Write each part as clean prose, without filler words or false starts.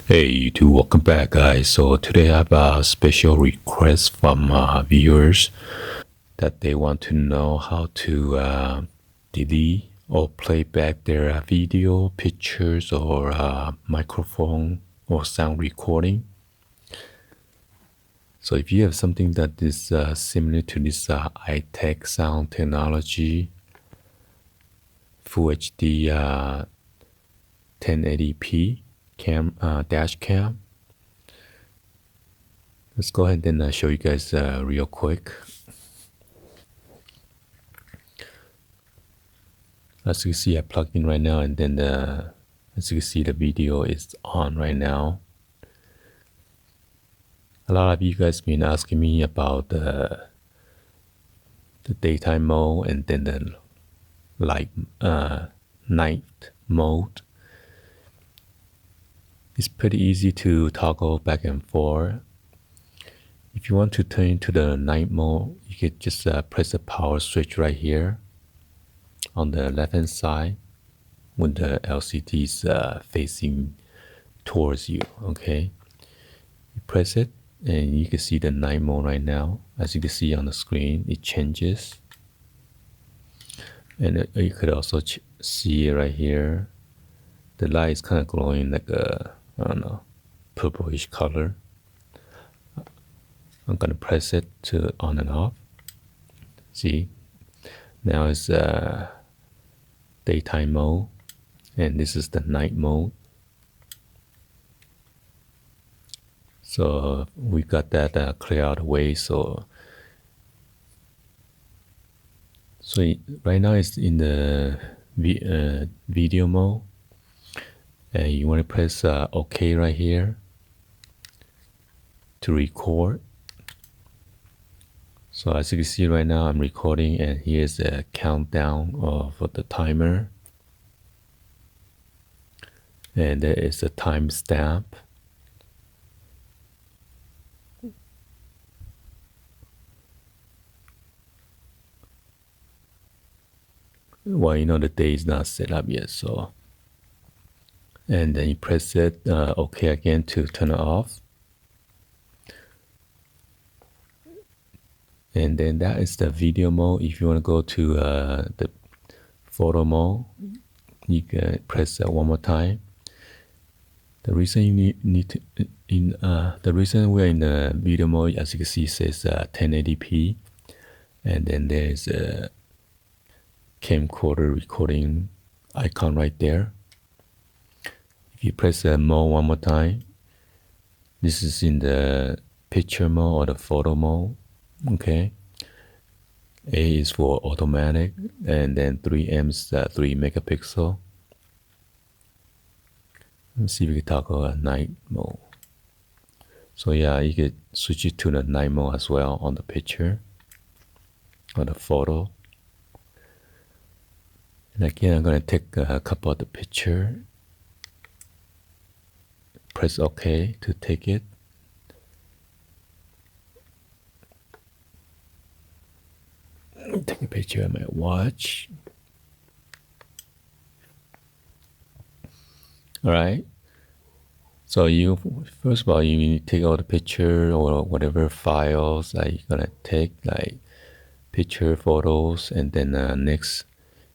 Hey YouTube, welcome back guys. So today I have a special request from viewers that they want to know how to delete or play back their video, pictures or microphone or sound recording. So if you have something that is similar to this INTEK sound technology, Full HD 1080p dash cam, let's go ahead and show you guys real quick. As you can see, I plugged in right now, and then as you can see, the video is on right now. A lot of you guys been asking me about the daytime mode and then the night mode. It's pretty easy to toggle back and forth. If you want to turn to the night mode, you can just press the power switch right here on the left hand side when the LCD is facing towards you. Okay, you press it and you can see the night mode right now. As you can see on the screen, it changes, and you could also see it right here. The light is kind of glowing like a, I don't know, purplish color. I'm gonna press it to on and off. See, now it's daytime mode, and this is the night mode. So we got that clear out of the way. So right now it's in the video mode, and you want to press OK right here to record. So as you can see right now, I'm recording, and here's a countdown of the timer, and there is a timestamp. Well, you know the day is not set up yet, so, and then you press it OK again to turn it off. And then that is the video mode. If you want to go to the photo mode, you can press that one more time. The reason you need to the reason we're in the video mode, as you can see, says 1080p, and then there's a camcorder recording icon right there. If you press mode one more time, this is in the picture mode or the photo mode. Okay, A is for automatic, and then 3M is 3 megapixel. Let's see if we can toggle night mode. So yeah, you could switch it to the night mode as well on the picture or the photo. And again, I'm gonna take a couple of the picture. Press OK to take it. Take a picture of my watch. All right. So you, first of all, you need to take all the picture or whatever files that you're gonna take, like picture, photos, and then next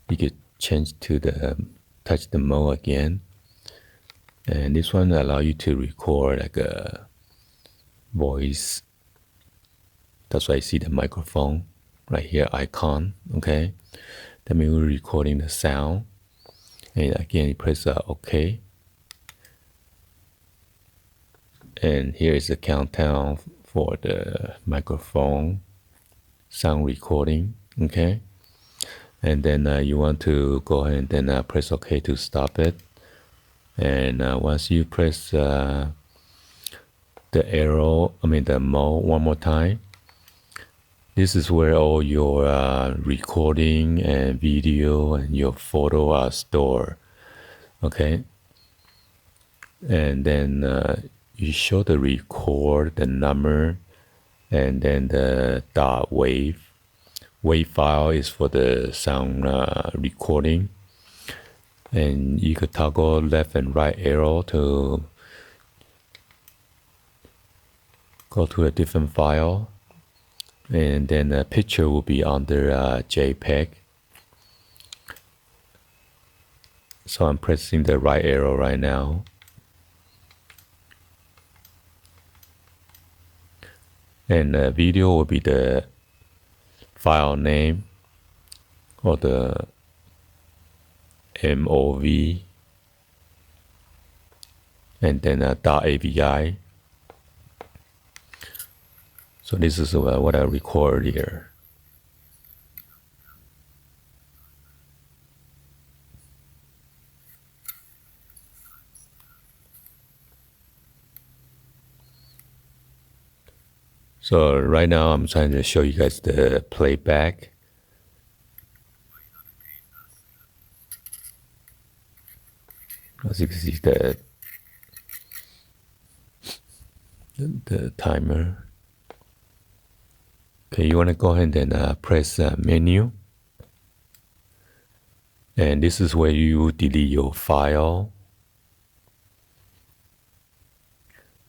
you could change to the touch the mode again. And this one allow you to record like a voice. That's why I see the microphone right here icon. Okay, that means we're recording the sound. And again, you press OK. And here is the countdown for the microphone sound recording. Okay, and then you want to go ahead and then press OK to stop it. And once you press the arrow, the mode one more time, this is where all your recording and video and your photo are stored. Okay, and then you show the record, the number, and then the .wav. WAV file is for the sound recording, and you could toggle left and right arrow to go to a different file, and then the picture will be under JPEG. So I'm pressing the right arrow right now. And the video will be the file name or the MOV, and then .avi. So this is what I record here. So right now I'm trying to show you guys the playback. As you can see, the timer. Okay, you want to go ahead and press menu. And this is where you delete your file.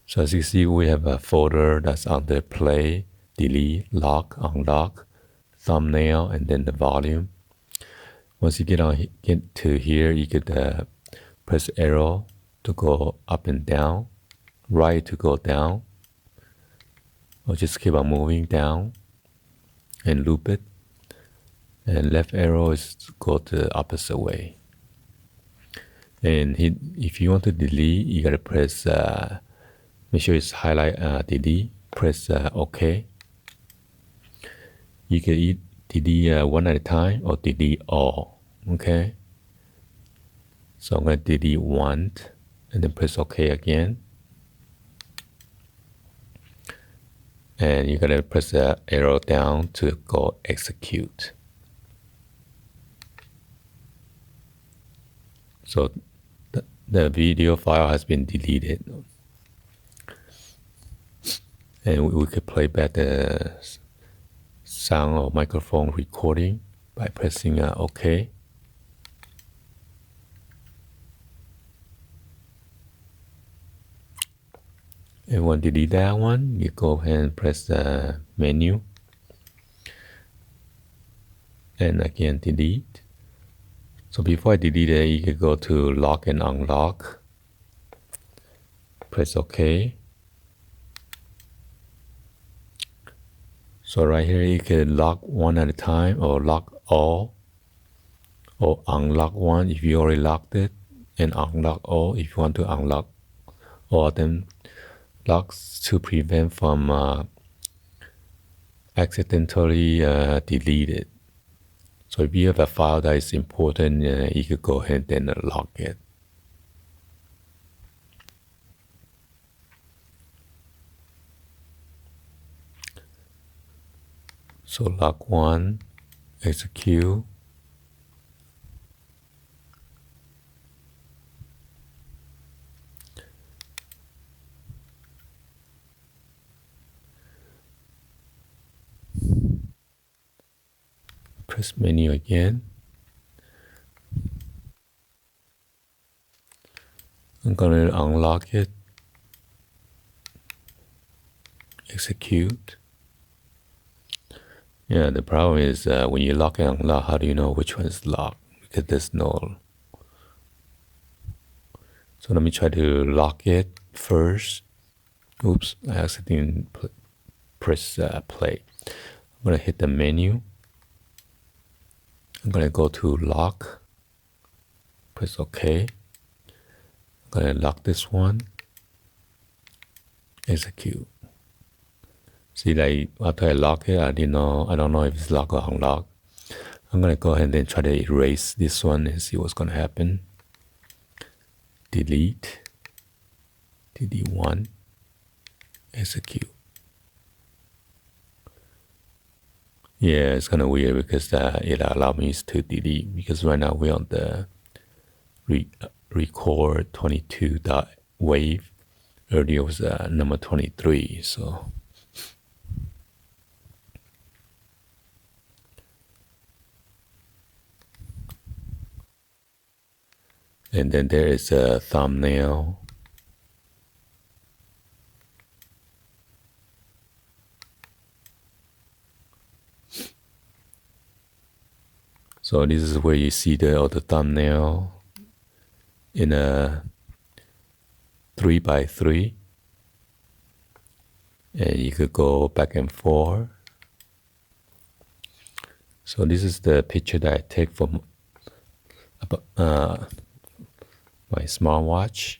So as you see, we have a folder that's under play, delete, lock, unlock, thumbnail, and then the volume. Once you get to here, you could press arrow to go up and down, right to go down, or just keep on moving down and loop it. And left arrow is to go the opposite way. And if you want to delete, you gotta press, make sure it's highlight delete, press OK. You can delete one at a time or delete all, okay? So I'm gonna delete one and then press OK again. And you gotta press the arrow down to go execute. So the video file has been deleted. And we could play back the sound or microphone recording by pressing OK. And when you delete that one, you go ahead and press the menu. And again, delete. So before I delete it, you can go to lock and unlock. Press OK. So right here, you can lock one at a time or lock all, or unlock one if you already locked it, and unlock all if you want to unlock all of them. Locks to prevent from accidentally deleted. So if you have a file that is important, you could go ahead and lock it. So lock one, execute. Press menu again. I'm gonna unlock it. Execute. Yeah, the problem is when you lock and unlock, how do you know which one is locked? Because there's no. So let me try to lock it first. Oops, I accidentally press play. I'm gonna hit the menu. I'm gonna go to lock. Press OK. I'm gonna lock this one. Execute. See, like after I lock it, I don't know if it's locked or unlocked. I'm gonna go ahead and try to erase this one and see what's gonna happen. Delete one, execute. Yeah, it's kind of weird because it allowed me to delete, because right now we're on the record 22.wave. Earlier was number 23, so. And then there is a thumbnail. So this is where you see the thumbnail in a 3x3, and you could go back and forth. So this is the picture that I take from my smartwatch.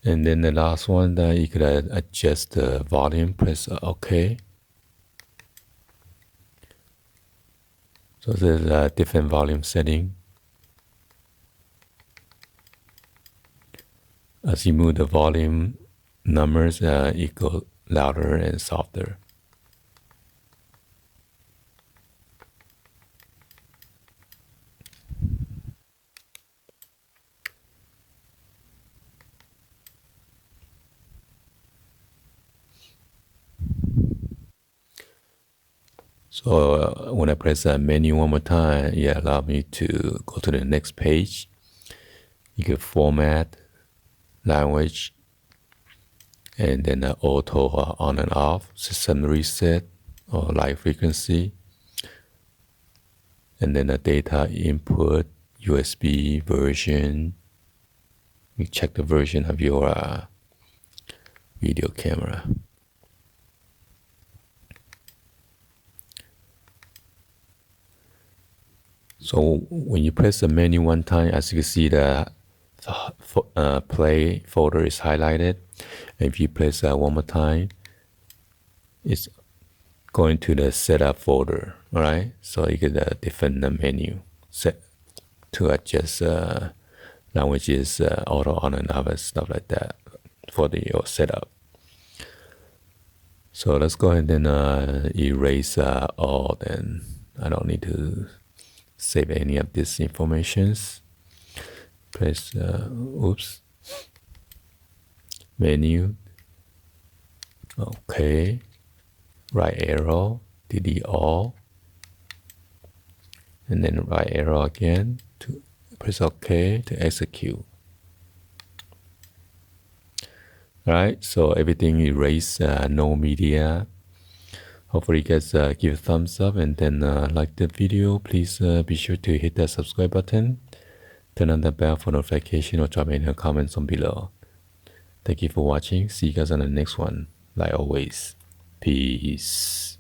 And then the last one that you could adjust the volume, press OK. So there's a different volume setting. As you move the volume numbers, it goes louder and softer. So when I press that menu one more time, it allows me to go to the next page. You can format, language, and then auto on and off, system reset, or light frequency, and then the data input, USB version. You check the version of your video camera. So when you press the menu one time, as you can see, the play folder is highlighted. And if you press that one more time, it's going to the setup folder. All right, so you get a different menu set to adjust languages, auto on and off, and stuff like that for your setup. So let's go ahead and erase all. Then I don't need to save any of this informations. Press menu, okay, right arrow, delete all, and then right arrow again to press OK to execute. All right, so everything erased, no media. Hopefully you guys give a thumbs up, and then like the video. Please be sure to hit that subscribe button, turn on the bell for notification, or drop any comments on below. Thank you for watching. See you guys on the next one. Like always, peace.